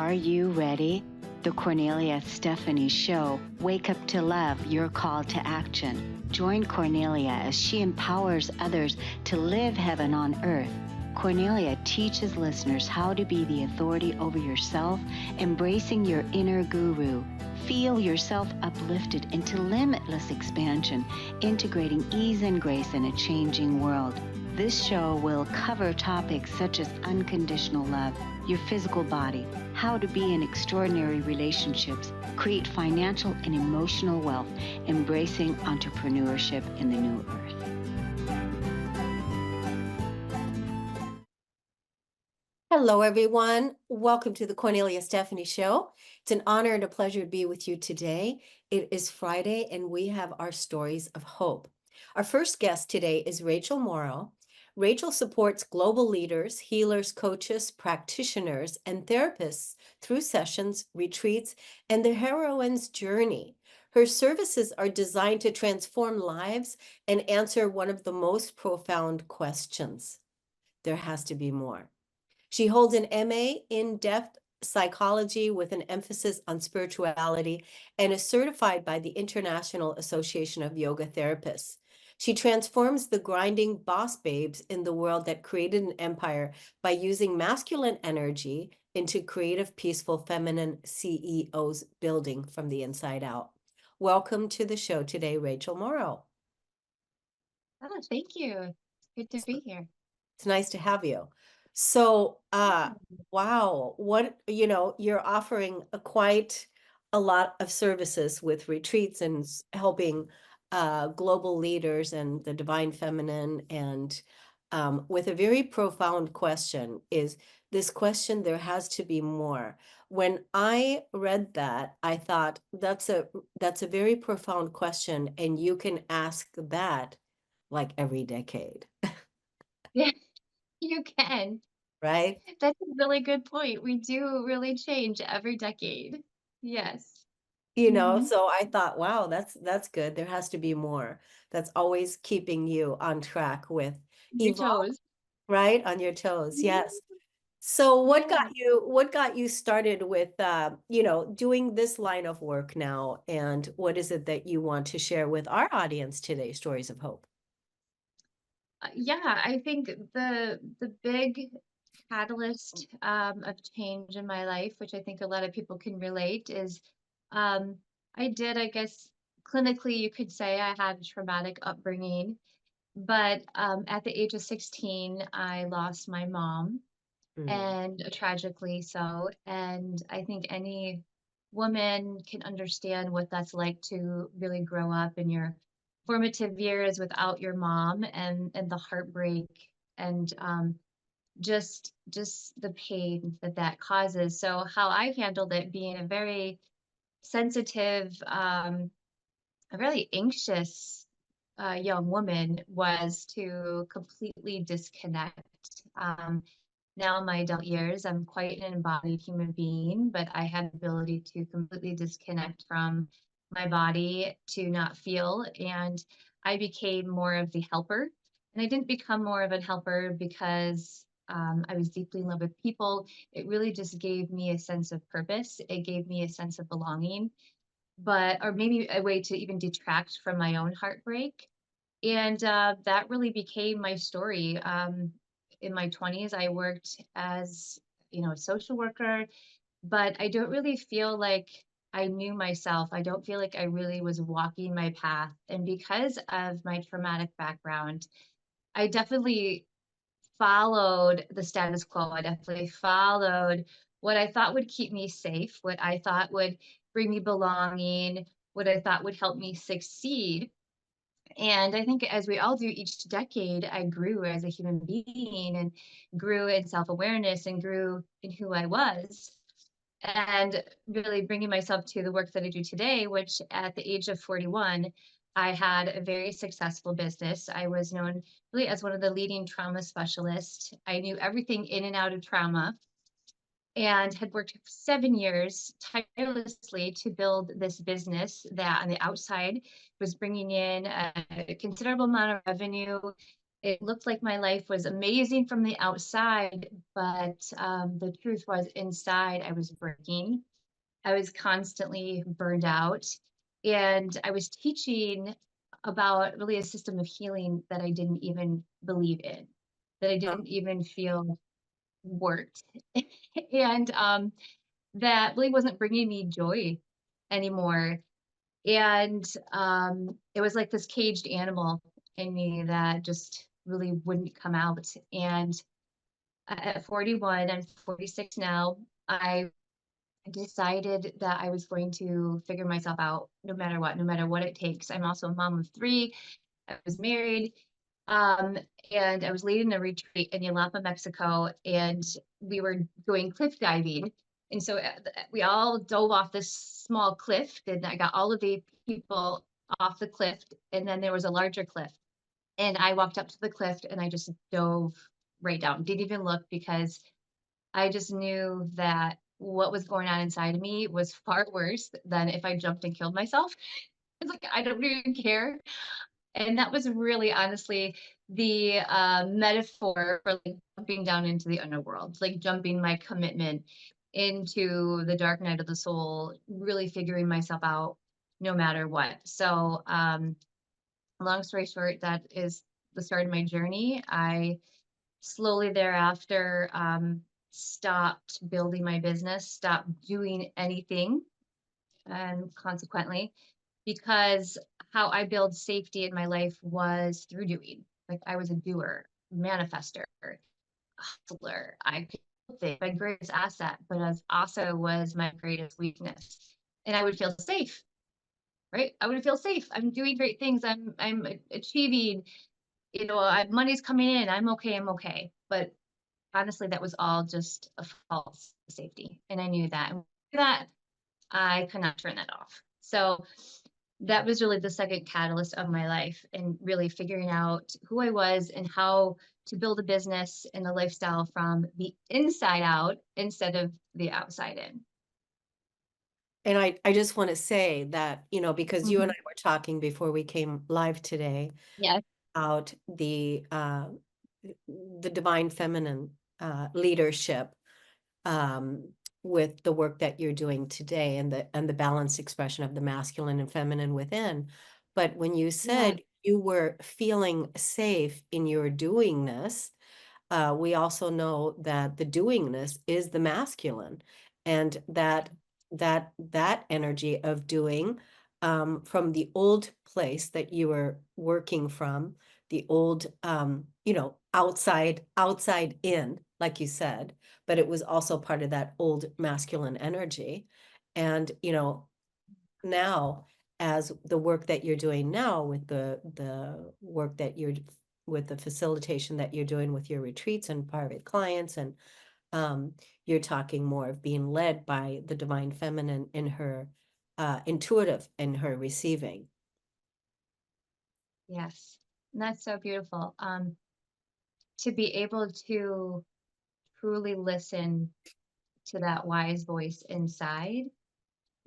Are you ready? The Kornelia Stephanie Show. Wake up to love, your call to action. Join Kornelia as she empowers others to live heaven on earth. Kornelia teaches listeners how to be the authority over yourself, embracing your inner guru. Feel yourself uplifted into limitless expansion, integrating ease and grace in a changing world. This show will cover topics such as unconditional love, your physical body, how to be in extraordinary relationships, create financial and emotional wealth, embracing entrepreneurship in the new earth. Hello, everyone. Welcome to the Kornelia Stephanie Show. It's an honor and a pleasure to be with you today. It is Friday, and we have our stories of hope. Our first guest today is Raechel Morrow. Raechel supports global leaders, healers, coaches, practitioners, and therapists through sessions, retreats, and the heroine's journey. Her services are designed to transform lives and answer one of the most profound questions. There has to be more. She holds an MA in depth psychology with an emphasis on spirituality and is certified by the International Association of Yoga Therapists. She transforms the grinding boss babes in the world that created an empire by using masculine energy into creative, peaceful, feminine CEOs building from the inside out. Welcome to the show today, Raechel Morrow. Oh, thank you. It's good to be here. It's nice to have you. So, wow, you're offering quite a lot of services with retreats and helping global leaders and the divine feminine, and with a very profound question is this question, there has to be more. When I read that, I thought that's a very profound question, and you can ask that like every decade. Yeah, you can. Right? That's a really good point. We do really change every decade. Yes. So I thought, wow, that's good. There has to be more. That's always keeping you on track with Your evolve, toes. right? On your toes. Yeah. Yes. So what Yeah. got you started with doing this line of work now? And what is it that you want to share with our audience today, Stories of Hope? Yeah, I think the big catalyst of change in my life, which I think a lot of people can relate, is um, I did, I guess, clinically, you could say I had a traumatic upbringing. But at the age of 16, I lost my mom, Mm. and tragically so. And I think any woman can understand what that's like to really grow up in your formative years without your mom, and the heartbreak, and just the pain that that causes. So how I handled it, being a very sensitive, a really anxious young woman, was to completely disconnect. Now in my adult years, I'm quite an embodied human being, but I had the ability to completely disconnect from my body, to not feel, and I became more of the helper. And I didn't become more of a helper because I was deeply in love with people. It really just gave me a sense of purpose. It gave me a sense of belonging, but or maybe a way to even detract from my own heartbreak. And that really became my story. In my 20s, I worked as, a social worker, but I don't really feel like I knew myself. I don't feel like I really was walking my path. And because of my traumatic background, I definitely followed the status quo. I definitely followed what I thought would keep me safe, what I thought would bring me belonging, what I thought would help me succeed. And I think, as we all do each decade, I grew as a human being, and grew in self awareness, and grew in who I was. And really bringing myself to the work that I do today, which at the age of 41, I had a very successful business. I was known really as one of the leading trauma specialists. I knew everything in and out of trauma, and had worked 7 years tirelessly to build this business that on the outside was bringing in a considerable amount of revenue, It looked like my life was amazing from the outside, but the truth was inside I was breaking. I was constantly burned out, and I was teaching about really a system of healing that I didn't even believe in, that I Uh, didn't even feel worked. And that really wasn't bringing me joy anymore. And it was like this caged animal in me that just really wouldn't come out. And at 41, I'm 46 now, I decided that I was going to figure myself out no matter what it takes. I'm also a mom of three. I was married, um, and I was leading a retreat in Yalapa, Mexico, and we were going cliff diving. And so we all dove off this small cliff, and I got all of the people off the cliff, and then there was a larger cliff. And I walked up to the cliff and I just dove right down, didn't even look because I just knew that what was going on inside of me was far worse than if I jumped and killed myself. It's like, I don't even care. And that was really honestly the metaphor for like jumping down into the underworld, like jumping my commitment into the dark night of the soul, really figuring myself out no matter what. So, long story short, that is the start of my journey. I slowly thereafter stopped building my business, stopped doing anything, and consequently, because how I build safety in my life was through doing. Like I was a doer, manifester, hustler. I could build things, my greatest asset, but as also was my greatest weakness. And I would feel safe, right? I would feel safe. I'm doing great things. I'm achieving. Money's coming in. I'm okay. I'm okay. But honestly, that was all just a false safety, and I knew that. And that I could not turn that off. So that was really the second catalyst of my life and really figuring out who I was and how to build a business and a lifestyle from the inside out instead of the outside in. And I just want to say that, because you and Mhm. I were talking before we came live today Yes. about the divine feminine leadership, um, with the work that you're doing today and the balanced expression of the masculine and feminine within. But when you Yes. said you were feeling safe in your doingness, we also know that the doingness is the masculine, and that energy of doing, from the old place that you were working from, the old, outside in, like you said, but it was also part of that old masculine energy. And now, as the work that you're doing now, with the work that you're with the facilitation that you're doing with your retreats and private clients, and um, you're talking more of being led by the divine feminine in her intuitive in her receiving. Yes. And that's so beautiful. To be able to truly listen to that wise voice inside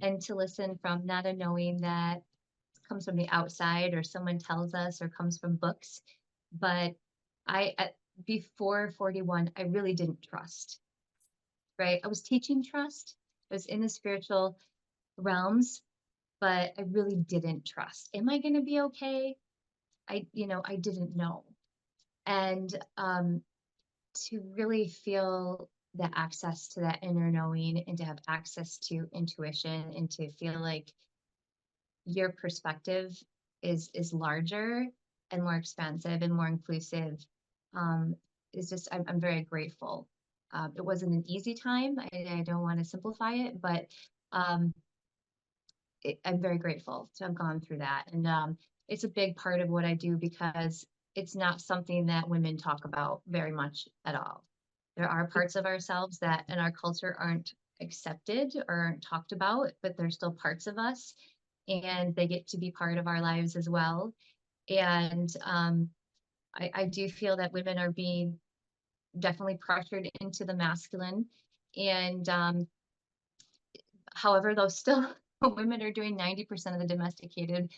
and to listen from not a knowing that comes from the outside or someone tells us or comes from books, but before 41, I really didn't trust, right? I was teaching trust. I was in the spiritual realms, but I really didn't trust. Am I going to be okay? I didn't know. And to really feel the access to that inner knowing and to have access to intuition and to feel like your perspective is larger and more expansive and more inclusive, um, is just I'm very grateful. It wasn't an easy time. I don't want to simplify it, but um, I'm very grateful to have gone through that. And it's a big part of what I do because it's not something that women talk about very much at all. There are parts of ourselves that in our culture aren't accepted or aren't talked about, but they're still parts of us and they get to be part of our lives as well. And I do feel that women are being definitely pressured into the masculine. And however, though, still women are doing 90% of the domesticated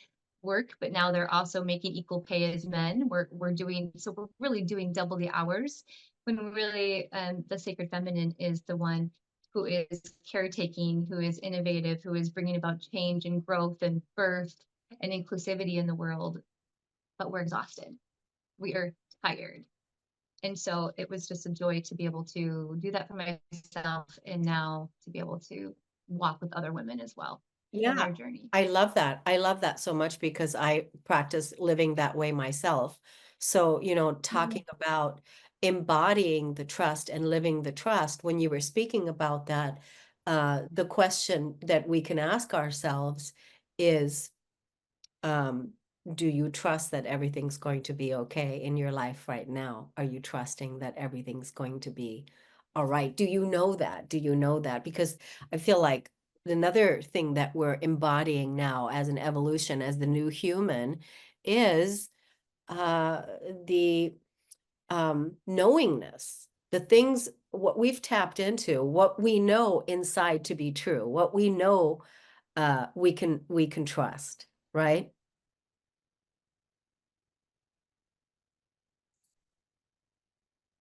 work, but now they're also making equal pay as men. We're really doing double the hours, when really the sacred feminine is the one who is caretaking, who is innovative, who is bringing about change and growth and birth and inclusivity in the world. But we're exhausted. We are tired. And so it was just a joy to be able to do that for myself, and now to be able to walk with other women as well in Yeah, their journey. I love that. I love that so much because I practice living that way myself. So, Mhm. talking about embodying the trust and living the trust, when you were speaking about that, the question that we can ask ourselves is, um, do you trust that everything's going to be okay in your life right now? Are you trusting that everything's going to be all right? Do you know that? Do you know that? Because I feel like another thing that we're embodying now as an evolution, as the new human, is uh, the knowingness, the things, what we've tapped into, what we know inside to be true, what we know we can trust, right?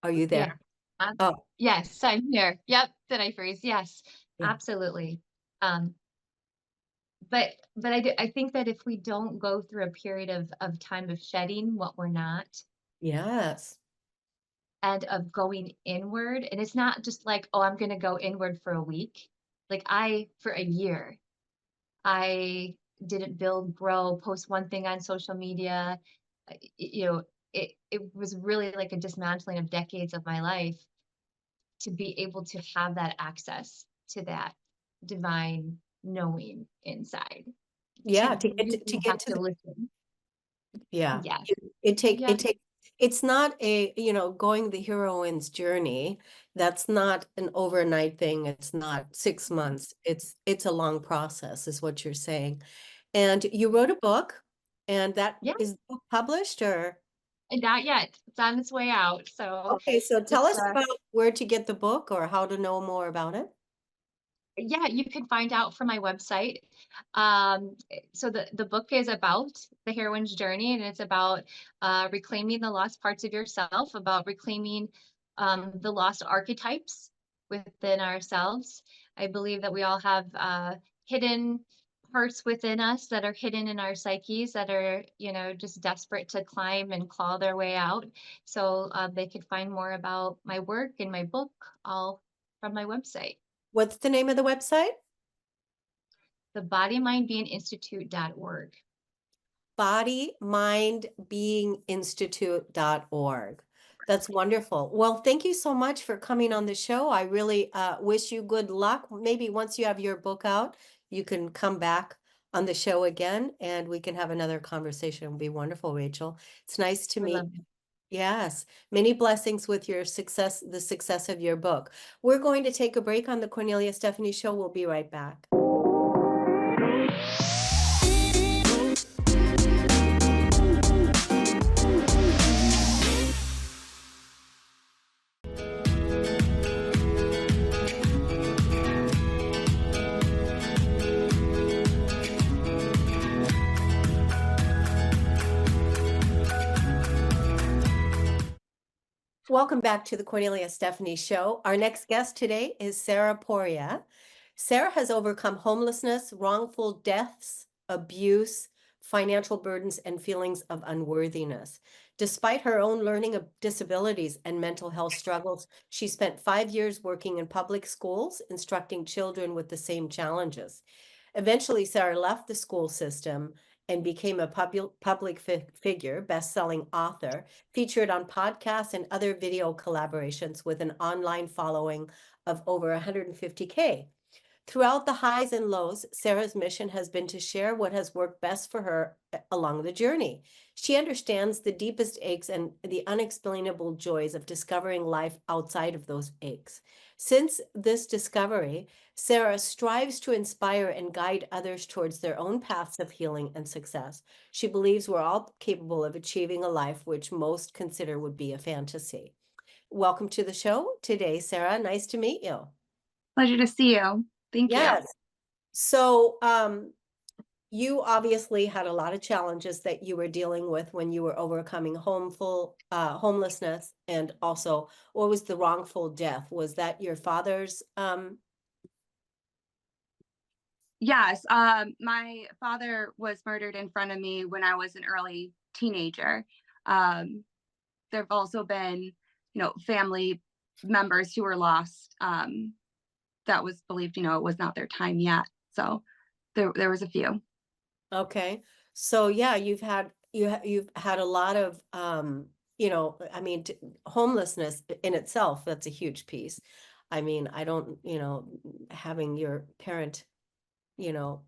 Are you Yeah. there? Oh, Yes, I'm here. Yep. Did I freeze? Yes, yeah. absolutely. Um, I think that if we don't go through a period of time of shedding what we're not, Yes. and of going inward, and it's not just like, oh, I'm gonna go inward for a week. Like for a year, I didn't build, grow, post one thing on social media. You know, it was really like a dismantling of decades of my life, to be able to have that access to that divine knowing inside, Yeah, to to get really to have get to to the listen. yeah. Yes. It Yes. take it's not a, going the heroine's journey. That's not an overnight thing. It's not 6 months. It's a long process, is what you're saying. And you wrote a book, and that Yeah. is the book published or And not yet. It's on its way out. So okay, so tell it's us about where to get the book or how to know more about it. yeah, you can find out from my website. So the book is about the heroine's journey, and it's about reclaiming the lost parts of yourself, about reclaiming the lost archetypes within ourselves. I believe that we all have hidden parts within us that are hidden in our psyches, that are, just desperate to climb and claw their way out. So they could find more about my work and my book all from my website. What's the name of the website? thebodymindbeinginstitute.org. bodymindbeinginstitute.org. That's wonderful. Well, thank you so much for coming on the show. I really wish you good luck. Maybe once you have your book out, you can come back on the show again and we can have another conversation. It'll be wonderful, Raechel. It's nice to I meet love you. it. Yes, many blessings with your success, the success of your book. We're going to take a break on the Kornelia Stephanie Show. We'll be right back. Welcome back to the Kornelia Stephanie Show. Our next guest today is Sarah Poria. Sarah has overcome homelessness, wrongful deaths, abuse, financial burdens, and feelings of unworthiness. Despite her own learning of disabilities and mental health struggles, she spent 5 years working in public schools, instructing children with the same challenges. Eventually, Sarah left the school system and became a public figure, best-selling author, featured on podcasts and other video collaborations with an online following of over 150K. Throughout the highs and lows, Sarah's mission has been to share what has worked best for her along the journey. She understands the deepest aches and the unexplainable joys of discovering life outside of those aches. Since this discovery, Sarah strives to inspire and guide others towards their own paths of healing and success. She believes we're all capable of achieving a life which most consider would be a fantasy. Welcome to the show today, Sarah. Nice to meet you. Pleasure to see you. Thank you. Yes. So, you obviously had a lot of challenges that you were dealing with when you were overcoming homelessness, and also what was the wrongful death? Was that your father's? Yes, my father was murdered in front of me when I was an early teenager. Um, there've also been, family members who were lost. That was believed, it was not their time yet. So there was a few. Okay. So yeah, you've had a lot of I mean, homelessness in itself, that's a huge piece. I mean, I don't, having your parent, you know,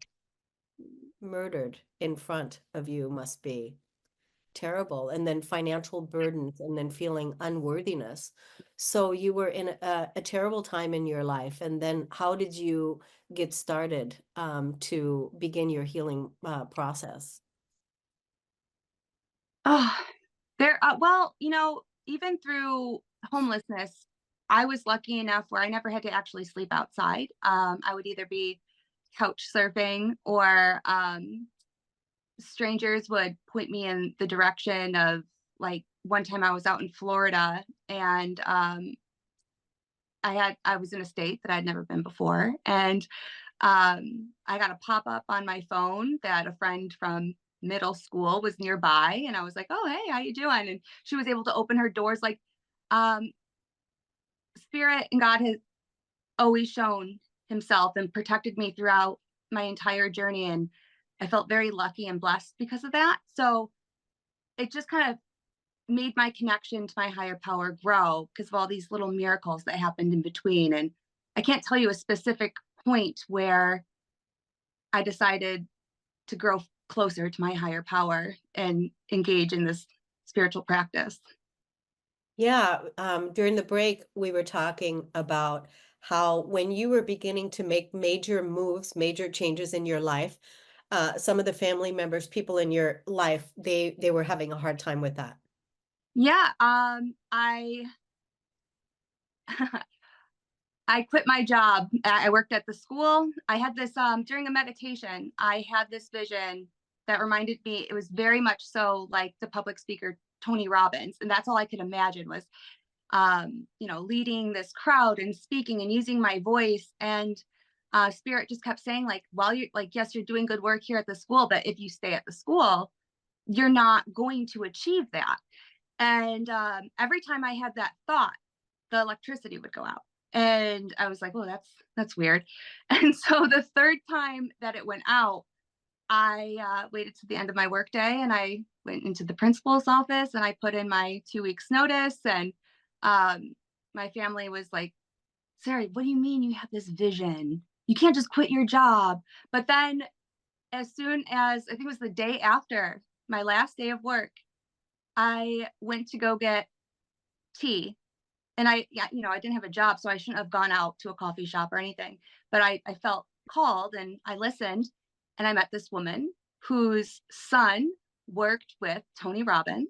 murdered in front of you must be terrible. And then financial burdens, and then feeling unworthiness. So you were in a terrible time in your life. And then how did you get started to begin your healing process? Oh, well, even through homelessness, I was lucky enough where I never had to actually sleep outside. I would either be couch surfing, or strangers would point me in the direction of, like, one time I was out in Florida, and I was in a state that I'd never been before, and I got a pop-up on my phone that a friend from middle school was nearby, and I was like, "Oh, hey, how you doing?" And she was able to open her doors. Like, um, Spirit and God has always shown himself and protected me throughout my entire journey, and I felt very lucky and blessed because of that. So it just kind of made my connection to my higher power grow because of all these little miracles that happened in between. And I can't tell you a specific point where I decided to grow closer to my higher power and engage in this spiritual practice. Yeah, during the break, we were talking about how when you were beginning to make major moves, major changes in your life, some of the family members, people in your life, they were having a hard time with that. Yeah, I I quit my job. I worked at the school. I had this during a meditation, I had this vision that reminded me, it was very much so like the public speaker Tony Robbins, and that's all I could imagine was leading this crowd and speaking and using my voice. And Spirit just kept saying, like, while you're like, yes, you're doing good work here at the school, but if you stay at the school, you're not going to achieve that. And every time I had that thought, the electricity would go out. And I was like, "Oh, that's weird." And so the third time that it went out, I waited to the end of my workday, and I went into the principal's office and I put in my 2 weeks notice. And my family was like, "Sarah, what do you mean you have this vision? You can't just quit your job." But then, as soon as, I think it was the day after my last day of work, I went to go get tea. And yeah, I didn't have a job, so I shouldn't have gone out to a coffee shop or anything. But I felt called, and I listened, and I met this woman whose son worked with Tony Robbins.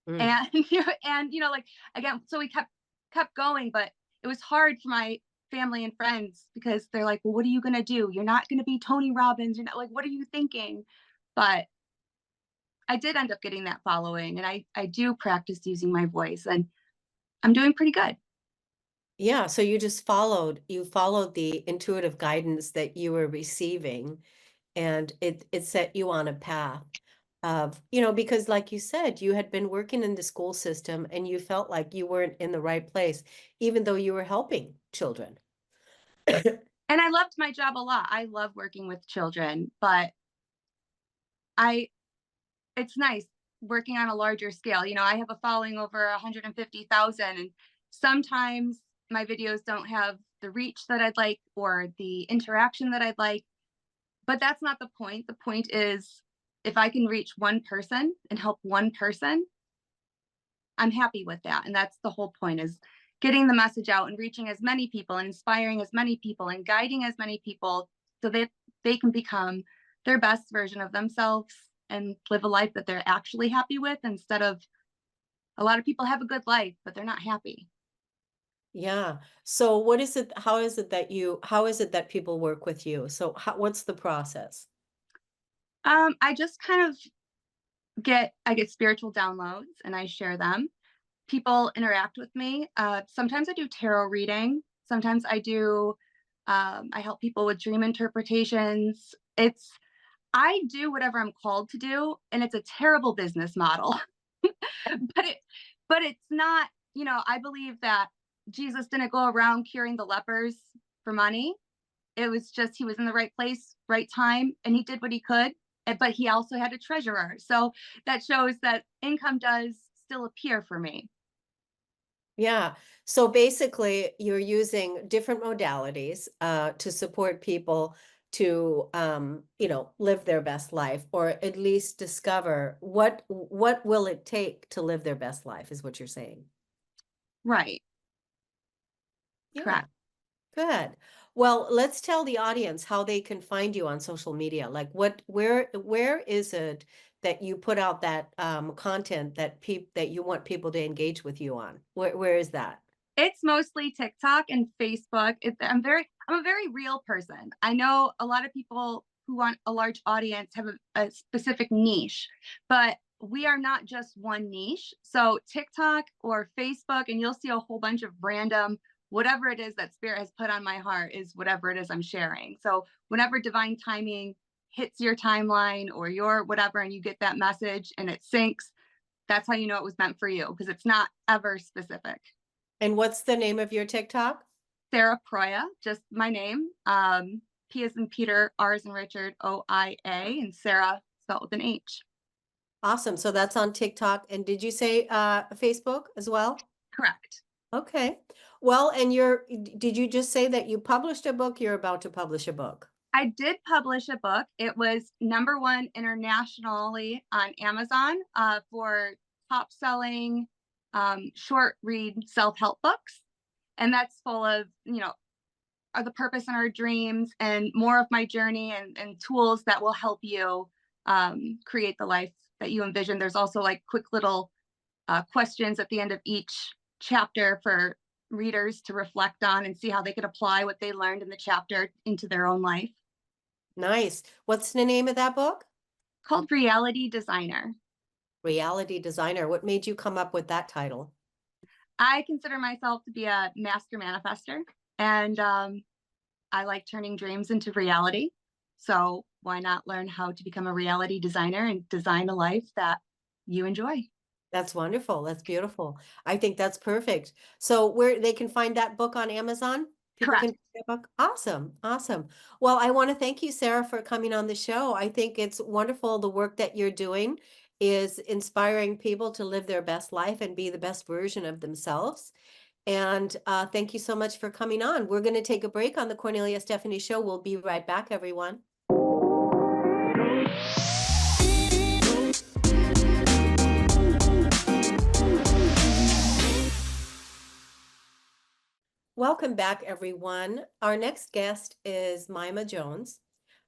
Mm. And, like, again, so we kept going, but it was hard for my family and friends because they're like, "Well, what are you going to do? You're not going to be Tony Robbins. You're not, like, what are you thinking?" But I did end up getting that following, and I do practice using my voice, and I'm doing pretty good. Yeah, so you followed the intuitive guidance that you were receiving, and it set you on a path of, because like you said, you had been working in the school system and you felt like you weren't in the right place, even though you were helping children. And I loved my job a lot. I love working with children, but I it's nice working on a larger scale. I have a following over 150,000, and sometimes my videos don't have the reach that I'd like or the interaction that I'd like, but that's not the point. The point is, if I can reach one person and help one person, I'm happy with that. And that's the whole point, is getting the message out and reaching as many people and inspiring as many people and guiding as many people so that they can become their best version of themselves and live a life that they're actually happy with, instead of, a lot of people have a good life, but they're not happy. Yeah. So what is it, how is it that people work with you? So what's the process? I just kind of I get spiritual downloads and I share them. People interact with me. Sometimes I do tarot reading. Sometimes I help people with dream interpretations. I do whatever I'm called to do, and it's a terrible business model. but it, but it's not, I believe that Jesus didn't go around curing the lepers for money. It was just, he was in the right place, right time, and he did what he could, but he also had a treasurer. So that shows that income does still appear for me. Yeah. So basically, you're using different modalities to support people to, live their best life, or at least discover what will it take to live their best life, is what you're saying. Right. Yeah. Correct. Good. Well, let's tell the audience how they can find you on social media. Like where is it that you put out that content that you want people to engage with you on? Where is that? It's mostly TikTok and Facebook. I'm a very real person. I know a lot of people who want a large audience have a specific niche, but we are not just one niche. So TikTok or Facebook, and you'll see a whole bunch of random, whatever it is that Spirit has put on my heart is whatever it is I'm sharing. So whenever divine timing hits your timeline or your whatever, and you get that message and it syncs, that's how you know it was meant for you, because it's not ever specific. And what's the name of your TikTok? Sarah Poria, just my name. P as in Peter, R as in Richard, O-I-A, and Sarah spelled with an H. Awesome. So that's on TikTok. And did you say Facebook as well? Correct. Okay. Well, and did you just say that you published a book? You're about to publish a book. I did publish a book. It was #1 internationally on Amazon for top selling short read self-help books. And that's full of, are the purpose and our dreams and more of my journey and tools that will help you create the life that you envision. There's also like quick little questions at the end of each chapter for readers to reflect on and see how they could apply what they learned in the chapter into their own life. Nice. What's the name of that book? Called Reality Designer. Reality Designer. What made you come up with that title? I consider myself to be a master manifester, and I like turning dreams into reality. So why not learn how to become a reality designer and design a life that you enjoy? That's wonderful. That's beautiful. I think that's perfect. So where they can find that book on Amazon? People Correct. can find that book. Awesome. Awesome. Well, I want to thank you, Sarah, for coming on the show. I think it's wonderful. The work that you're doing is inspiring people to live their best life and be the best version of themselves. And thank you so much for coming on. We're going to take a break on the Kornelia Stephanie Show. We'll be right back, everyone. Welcome back, everyone. Our next guest is Maima Jones.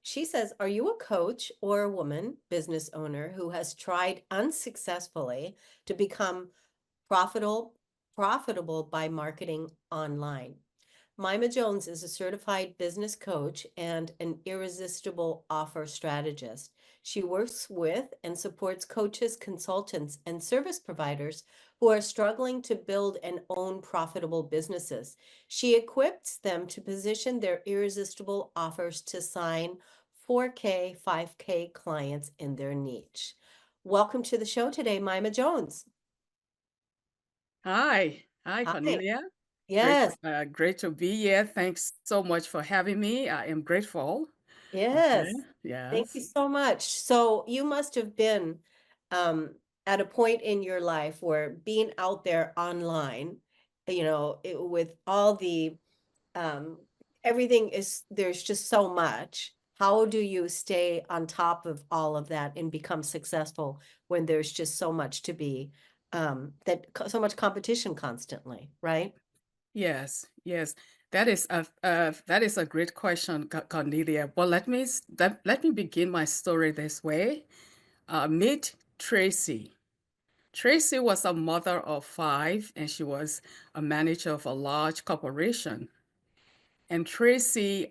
She says, are you a coach or a woman business owner who has tried unsuccessfully to become profitable by marketing online? Maima Jones is a certified business coach and an irresistible offer strategist. She works with and supports coaches, consultants, and service providers who are struggling to build and own profitable businesses. She equips them to position their irresistible offers to sign 4K, 5K clients in their niche. Welcome to the show today, Maima Jones. Hi, Hi. Cornelia. Yes. Great to be here. Thanks so much for having me. I am grateful. Yes. Okay, Thank you yes. so much. So you must have been at a point in your life where being out there online, with all the everything there's just so much. How do you stay on top of all of that and become successful when there's just so much to be, so much competition constantly, right? Yes, yes. That is a great question, Cornelia. Well, let me begin my story this way. Meet Tracy. Tracy was a mother of 5, and she was a manager of a large corporation. And Tracy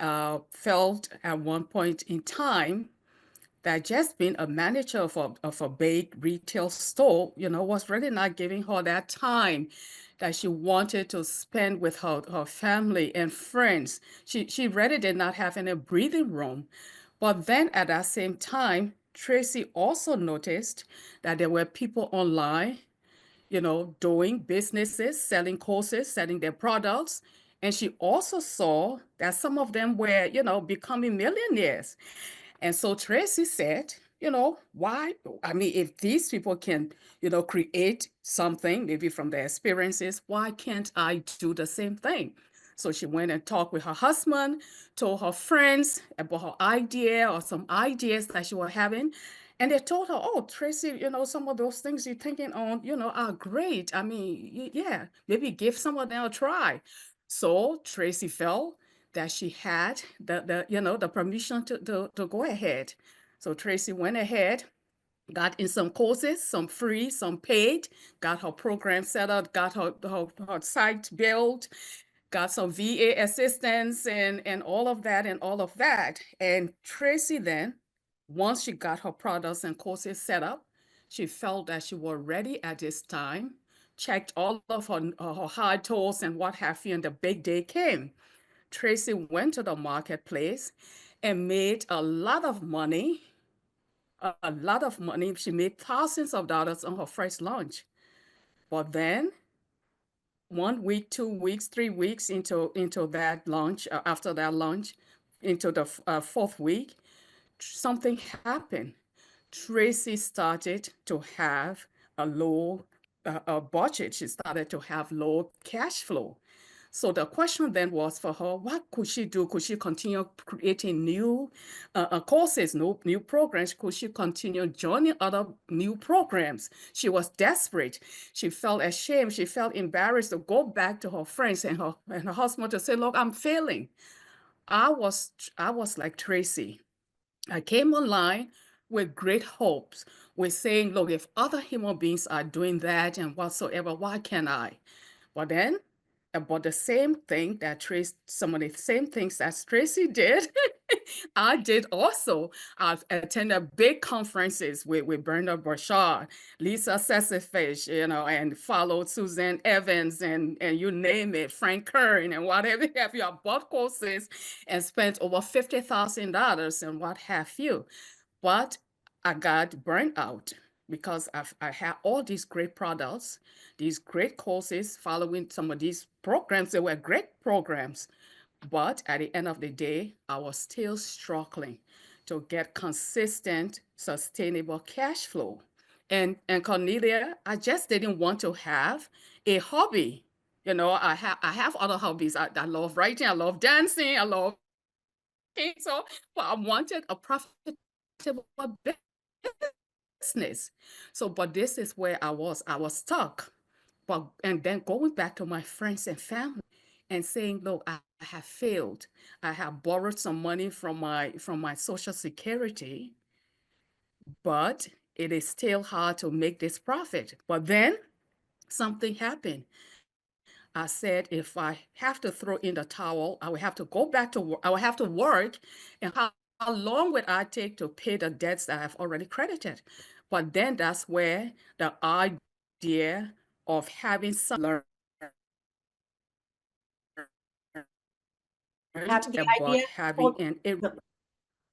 felt at one point in time that just being a manager of a big retail store, was really not giving her that time that she wanted to spend with her family and friends. She really did not have any breathing room. But then at that same time, Tracy also noticed that there were people online, doing businesses, selling courses, selling their products. And she also saw that some of them were, becoming millionaires. And so Tracy said, why? I mean, if these people can, create something, maybe from their experiences, why can't I do the same thing? So she went and talked with her husband, told her friends about her idea or some ideas that she was having. And they told her, oh, Tracy, some of those things you're thinking on, are great. I mean, yeah, maybe give some of them a try. So Tracy felt that she had the permission to go ahead. So Tracy went ahead, got in some courses, some free, some paid, got her program set up, got her site built, got some VA assistance and all of that and all of that. And Tracy then, once she got her products and courses set up, she felt that she was ready at this time, checked all of her hard tools and what have you, and the big day came. Tracy went to the marketplace and made a lot of money, a lot of money. She made thousands of dollars on her first launch. But then 1 week, 2 weeks, 3 weeks into that launch, after that launch, into the fourth week, something happened. Tracy started to have a low budget. She started to have low cash flow. So the question then was for her, what could she do? Could she continue creating new courses, new programs? Could she continue joining other new programs? She was desperate. She felt ashamed. She felt embarrassed to go back to her friends and her husband to say, look, I'm failing. I was like Tracy. I came online with great hopes, with saying, look, if other human beings are doing that and whatsoever, why can't I? But then, about the same thing that Tracy, some of the same things that Tracy did, I did also. I've attended big conferences with Bernard Burchard, Lisa Sessefish, and followed Suzanne Evans and you name it, Frank Kern and whatever have you. I bought courses and spent over $50,000 and what have you. But I got burnt out because I had all these great products, these great courses, following some of these programs. They were great programs. But at the end of the day, I was still struggling to get consistent, sustainable cash flow. And Cornelia, I just didn't want to have a hobby. I have other hobbies. I love writing, I love dancing, I love so, but I wanted a profitable business. So, but this is where I was. I was stuck. And then going back to my friends and family and saying, look, I have failed. I have borrowed some money from my social security, but it is still hard to make this profit. But then something happened. I said, if I have to throw in the towel, I will have to go back to work. I will have to work. And how long would I take to pay the debts that I've already credited? But then that's where the idea of having some learned Have the about idea, having hold, an no,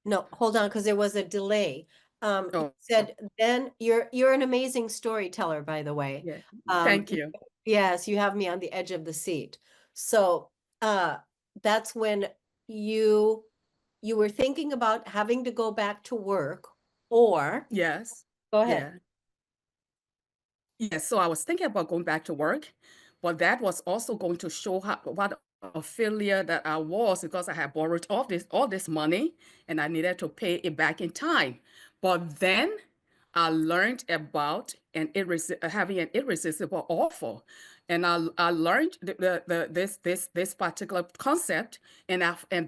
no, hold on, because there was a delay. You oh, said then you're an amazing storyteller, by the way. yeah. Thank you. Yes, you have me on the edge of the seat. So that's when you were thinking about having to go back to work, or Yes. go ahead. Yeah. Yes, so I was thinking about going back to work, but that was also going to show what a failure that I was because I had borrowed all this money and I needed to pay it back in time. But then I learned about having an irresistible offer, and I learned this particular concept, and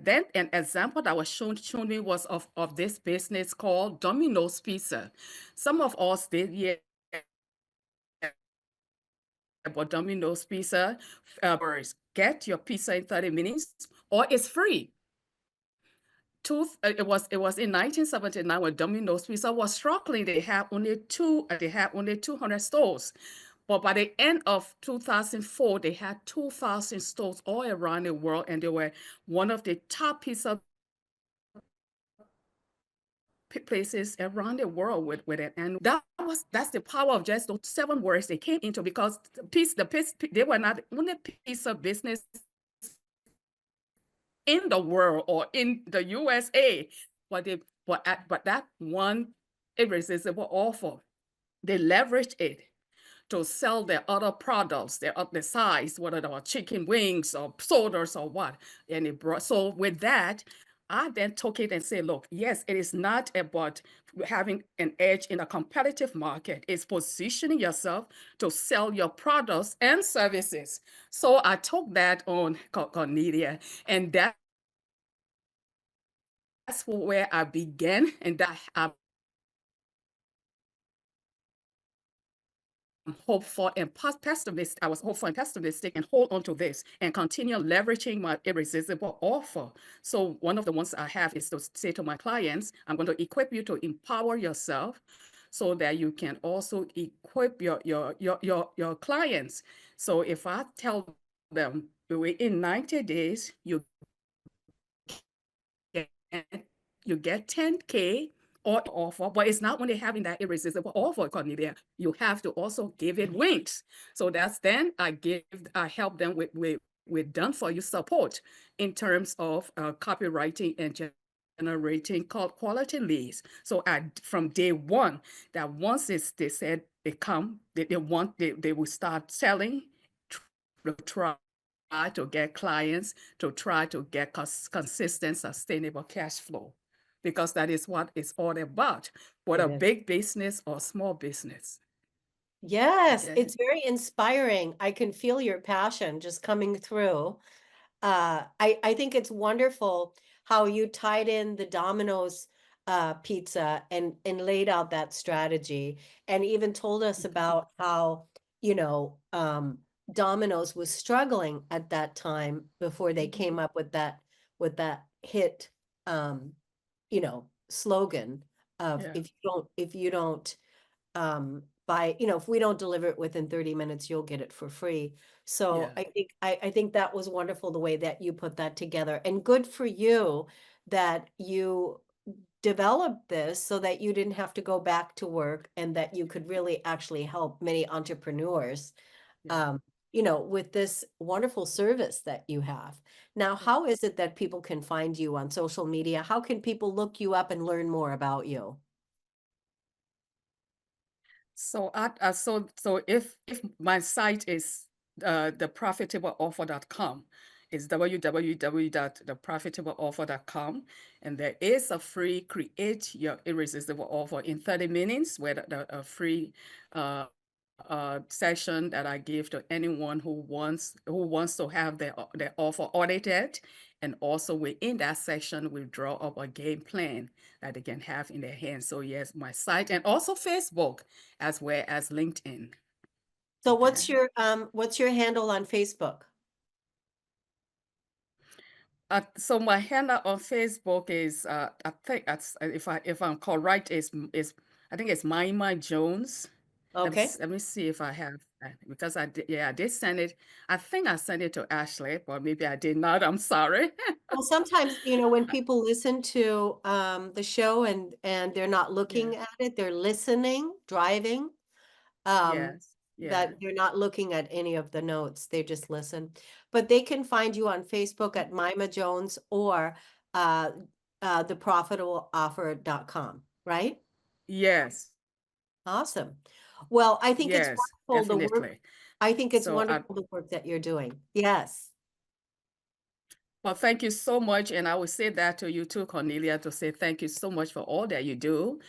then an example that was shown me was of this business called Domino's Pizza. Some of us did, yeah, about Domino's Pizza. Get your pizza in 30 minutes, or it's free. it was in 1979 when Domino's Pizza was struggling. They had only 200 stores. But by the end of 2004, they had 2,000 stores all around the world, and they were one of the top pizza places around the world with it. And that's the power of just those 7 words they came into, because they were not only pizza business in the world or in the USA, but that one irresistible offer, they leveraged it to sell their other products, their size, whether they were chicken wings or sodas or what. And so with that, I then took it and said, look, yes, it is not about having an edge in a competitive market. It's positioning yourself to sell your products and services. So I took that on, Cornelia, and that's where I began, and that I'm hopeful and pessimistic. I was hopeful and pessimistic, and hold on to this and continue leveraging my irresistible offer. So one of the ones I have is to say to my clients, I'm going to equip you to empower yourself so that you can also equip your clients. So if I tell them in 90 days, you get 10K or offer, but it's not only having that irresistible offer, Cornelia. You have to also give it wings. So that's then I help them with done for you support in terms of copywriting and generating quality leads. So from day one, that once they said they will start selling, try to get clients, to try to get consistent, sustainable cash flow, because that is what it's all about, whether big business or small business. Yes, Okay. it's very inspiring. I can feel your passion just coming through. I think it's wonderful how you tied in the Domino's pizza and laid out that strategy, and even told us about how, Domino's was struggling at that time before they came up with that hit slogan of Yeah. if you don't buy, if we don't deliver it within 30 minutes, you'll get it for free. So Yeah. I think that was wonderful the way that you put that together, and good for you that you developed this so that you didn't have to go back to work, and that you could really actually help many entrepreneurs, Yeah. with this wonderful service that you have. Now, how is it that people can find you on social media? How can people look you up and learn more about you? So if my site is theprofitableoffer.com, it's www.theprofitableoffer.com, and there is a free create your irresistible offer in 30 minutes, where a free session that I give to anyone who wants to have their offer audited. And also within that section, we draw up a game plan that they can have in their hands. So yes, my site, and also Facebook, as well as LinkedIn. So Okay. what's your handle on Facebook? So my handle on Facebook is I think that's if I'm correct, is I think it's Maima Jones. Okay. Let me see if I have that, because I did send it. I think I sent it to Ashley, but maybe I did not. I'm sorry. Well, sometimes, when people listen to the show and they're not looking Yes. at it, they're listening, driving, um, Yes. Yeah. that they're not looking at any of the notes, they just listen. But they can find you on Facebook at Maima Jones, or theprofitableoffer.com, right? Yes. Awesome. Well, I think it's Yes. wonderful the work. Definitely. I think it's So wonderful the work that you're doing. Yes. well, thank you so much, and I will say that to you too, Cornelia, to say thank you so much for all that you do,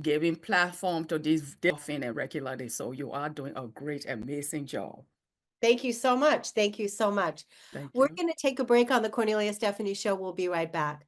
giving platform to these often and regularly. So you are doing a great, amazing job. Thank you so much. Thank you so much. Thank We're you. going to take a break on the Kornelia Stephanie Show. We'll be right back.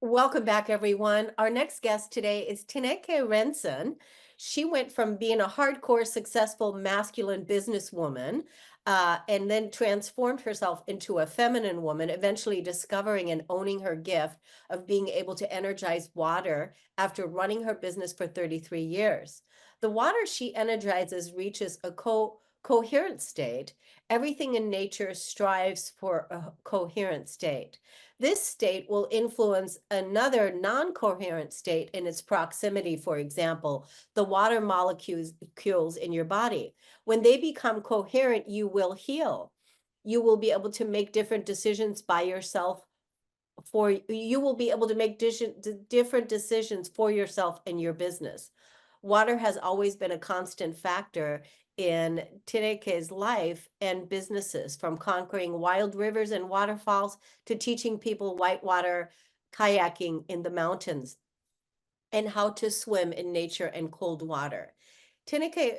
Welcome back, everyone. Our next guest today is Tineke Rensen. She went from being a hardcore, successful, masculine businesswoman and then transformed herself into a feminine woman, eventually discovering and owning her gift of being able to energize water after running her business for 33 years. The water she energizes reaches a coherent state. Everything in nature strives for a coherent state. This state will influence another non-coherent state in its proximity, for example, the water molecules in your body. When they become coherent, you will heal. You will be able to make different decisions by yourself you will be able to make different decisions for yourself and your business. Water has always been a constant factor in Tineke's life and businesses, from conquering wild rivers and waterfalls to teaching people whitewater kayaking in the mountains and how to swim in nature and cold water. Tineke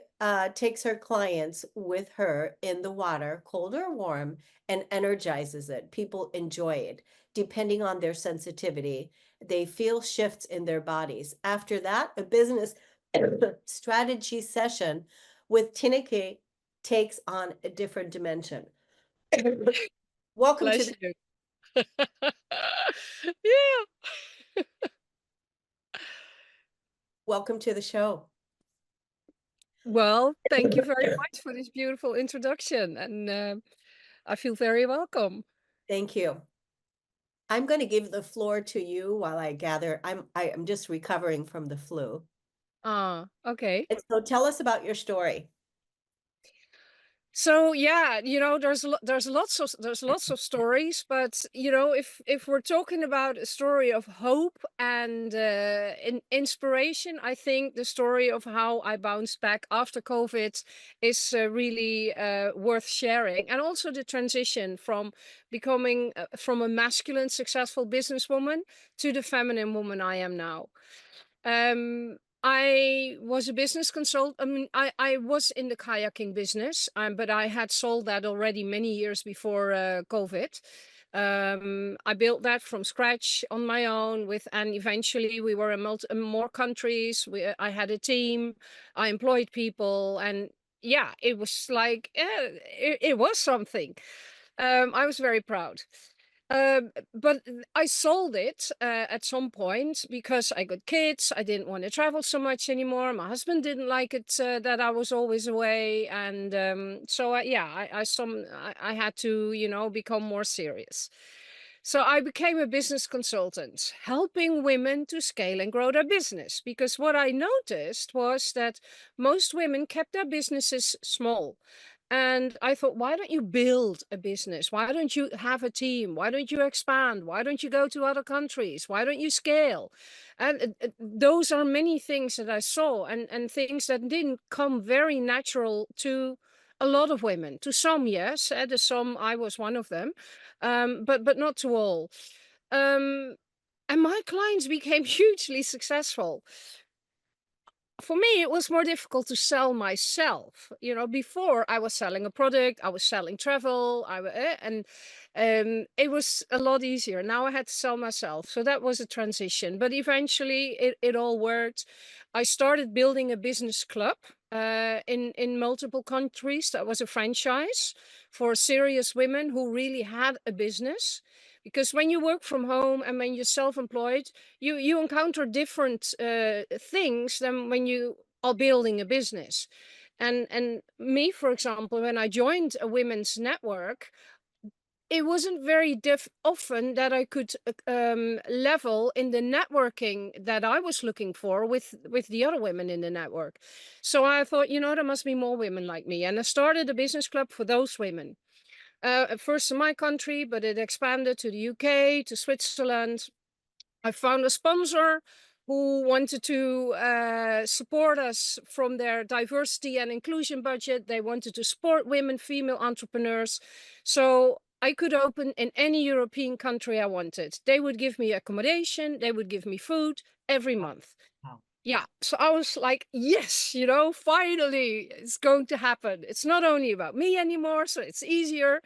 takes her clients with her in the water, cold or warm, and energizes it. People enjoy it. Depending on their sensitivity, they feel shifts in their bodies. After that, a business strategy session with Tineke takes on a different dimension. Welcome to Bless the, you. Yeah. welcome to the show. Well, thank you very much for this beautiful introduction, and I feel very welcome. Thank you. I'm going to give the floor to you while I gather. I'm just recovering from the flu. Okay. And so tell us about your story. So yeah, there's lots of stories, but if we're talking about a story of hope and inspiration, I think the story of how I bounced back after COVID is really worth sharing, and also the transition from becoming from a masculine successful businesswoman to the feminine woman I am now. I was a business consultant. I mean, I was in the kayaking business, but I had sold that already many years before COVID. I built that from scratch on my own and eventually we were in more countries. I had a team, I employed people, and yeah, it was like, it was something. I was very proud. But I sold it at some point because I got kids. I didn't want to travel so much anymore. My husband didn't like it that I was always away, and so I had to become more serious. So I became a business consultant, helping women to scale and grow their business. Because what I noticed was that most women kept their businesses small. And I thought, why don't you build a business? Why don't you have a team? Why don't you expand? Why don't you go to other countries? Why don't you scale? And those are many things that I saw, and things that didn't come very natural to a lot of women. To some, yes. To some, I was one of them, but not to all. And my clients became hugely successful. For me, it was more difficult to sell myself. Before I was selling a product, I was selling travel, and it was a lot easier. Now I had to sell myself. So that was a transition. But eventually it all worked. I started building a business club in multiple countries. That was a franchise for serious women who really had a business. Because when you work from home and when you're self-employed, you encounter different things than when you are building a business. And me, for example, when I joined a women's network, it wasn't very often that I could level in the networking that I was looking for with the other women in the network. So I thought, there must be more women like me. And I started a business club for those women. First in my country, but it expanded to the UK, to Switzerland. I found a sponsor who wanted to support us from their diversity and inclusion budget. They wanted to support women, female entrepreneurs. So I could open in any European country I wanted. They would give me accommodation, they would give me food every month. Wow. Yeah, so I was like, yes, finally it's going to happen. It's not only about me anymore, so it's easier.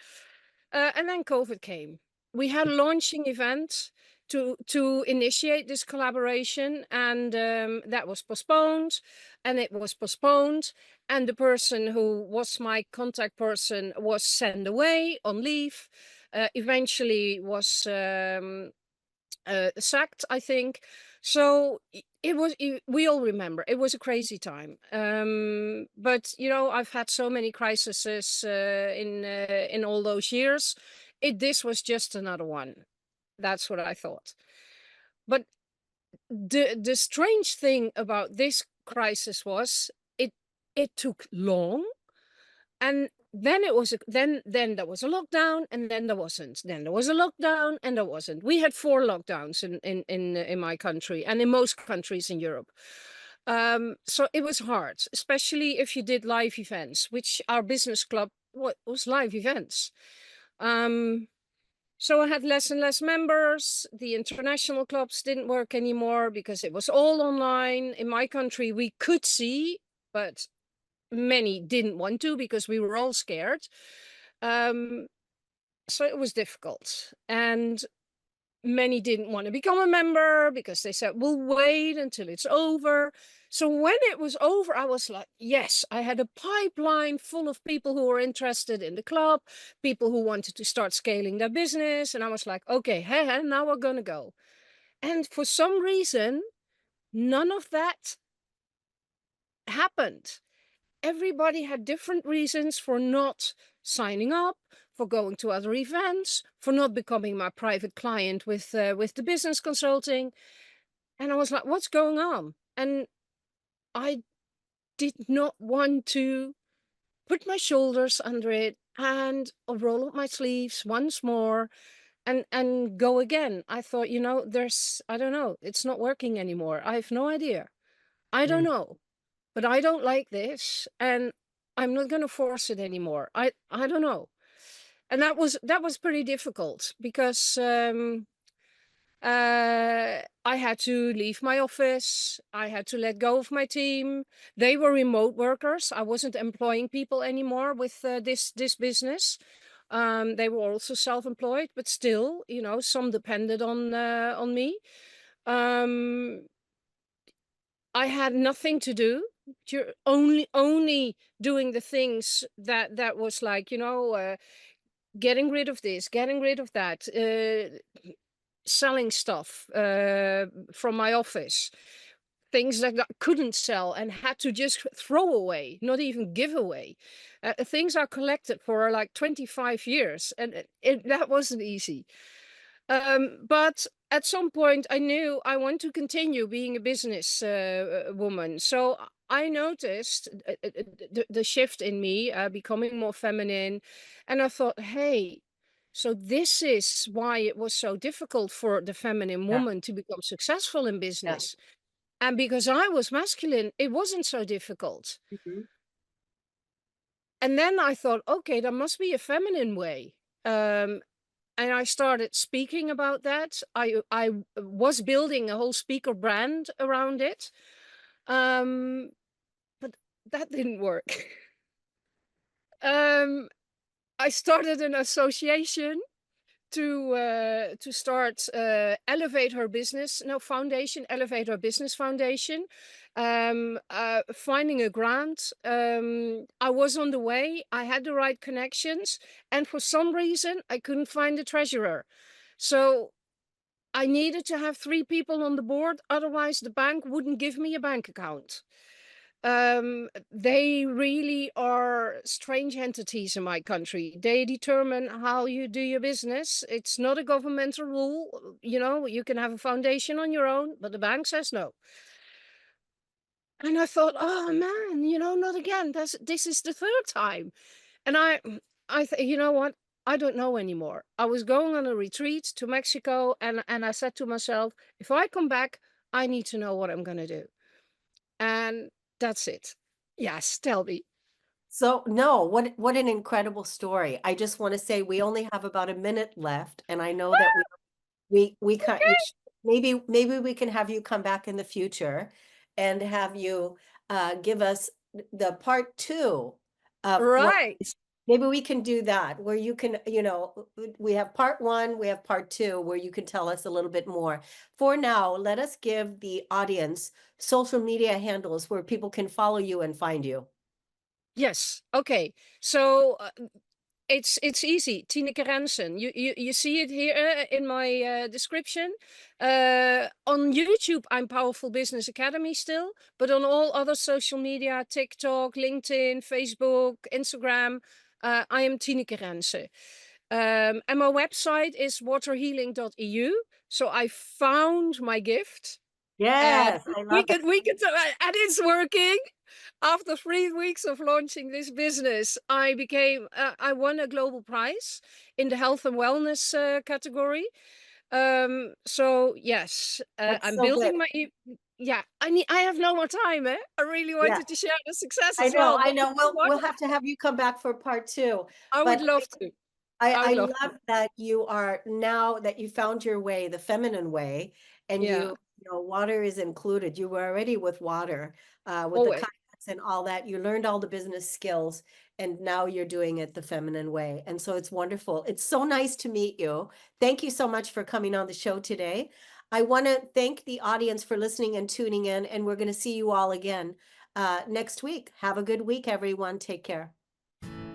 And then COVID came. We had a launching event to initiate this collaboration, and that was postponed, and it was postponed, and the person who was my contact person was sent away on leave, eventually was sacked, I think. So it was, we all remember, it was a crazy time. But you know, I've had so many crises in all those years. This was just another one. That's what I thought. But the strange thing about this crisis was it took long, and then it was then there was a lockdown, and then there wasn't. Then there was a lockdown, and there wasn't. We had 4 lockdowns in my country, and in most countries in Europe. So it was hard, especially if you did live events, which our business club was live events. So I had less and less members. The international clubs didn't work anymore because it was all online. In my country, we could see, but many didn't want to because we were all scared. So it was difficult. And many didn't want to become a member because they said, we'll wait until it's over. So when it was over, I was like, yes, I had a pipeline full of people who were interested in the club, people who wanted to start scaling their business. And I was like, okay, hey, now we're going to go. And for some reason, none of that happened. Everybody had different reasons for not signing up, for going to other events, for not becoming my private client with the business consulting. And I was like, what's going on? And I did not want to put my shoulders under it and roll up my sleeves once more and go again. I thought, you know, I don't know, it's not working anymore. I have no idea. I don't know. But I don't like this, and I'm not going to force it anymore. I don't know. And that was pretty difficult because I had to leave my office. I had to let go of my team. They were remote workers. I wasn't employing people anymore with this business. They were also self-employed, but still, you know, some depended on me. I had nothing to do. You're only doing the things that was like, you know, getting rid of this, getting rid of that, selling stuff from my office, things that I couldn't sell and had to just throw away, not even give away. Things I collected for like 25 years, and that wasn't easy. But at some point, I knew I want to continue being a business woman. So I noticed the shift in me, becoming more feminine. And I thought, hey, so this is why it was so difficult for the feminine Yeah. woman to become successful in Yeah. business. And because I was masculine, it wasn't so difficult. Mhm. And then I thought, okay, there must be a feminine way. And I started speaking about that. I was building a whole speaker brand around it. But that didn't work. I started an association to start Elevate Her Business, no, foundation, Elevate Her Business Foundation, finding a grant. I was on the way, I had the right connections, and for some reason I couldn't find a treasurer. So I needed to have 3 people on the board, otherwise the bank wouldn't give me a bank account. They really are strange entities in my country. They determine how you do your business. It's not a governmental rule. You know, you can have a foundation on your own, but the bank says no. And I thought, oh man, you know, not again. This is the 3rd time. And you know what? I don't know anymore. I was going on a retreat to Mexico, and I said to myself, if I come back, I need to know what I'm going to do. And that's it. Yes, tell me. So no, what an incredible story. I just want to say we only have about a minute left, and I know that we can't maybe we can have you come back in the future and have you give us the part 2 of Right. Maybe we can do that where you can, we have part 1, we have part 2, where you can tell us a little bit more. For now, let us give the audience social media handles where people can follow you and find you. Yes. Okay. So it's easy. Tineke Rensen. You see it here in my description. On YouTube, I'm Powerful Business Academy still, but on all other social media, TikTok, LinkedIn, Facebook, Instagram, I am Tineke Rensen. And my website is waterhealing.eu. So I found my gift. And Yes, I love that. and it's working. After 3 weeks of launching this business, I won a global prize in the health and wellness category. So yes, That's I'm so good. building yeah, I have no more time, eh? I really Yeah, wanted to share the success I as know, well, I but know. you know what? We'll have to have you come back for part 2. I would But love to. I I would love to. love that you are now that you found your way, the feminine way, and Yeah, water is included. You were already with water, with the always. kayaks and all that. You learned all the business skills, and now you're doing it the feminine way. And so it's wonderful. It's so nice to meet you. Thank you so much for coming on the show today. I want to thank the audience for listening and tuning in, and we're going to see you all again next week. Have a good week, everyone. Take care.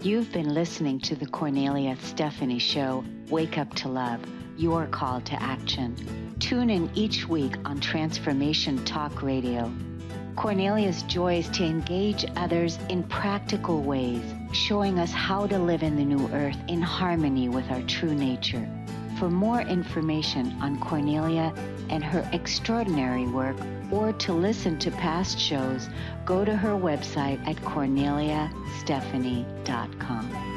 You've been listening to the Kornelia Stephanie Show, Wake Up to Love, your call to action. Tune in each week on Transformation Talk Radio. Kornelia's joy is to engage others in practical ways, showing us how to live in the new earth in harmony with our true nature. For more information on Kornelia and her extraordinary work, or to listen to past shows, go to her website at korneliastephanie.com.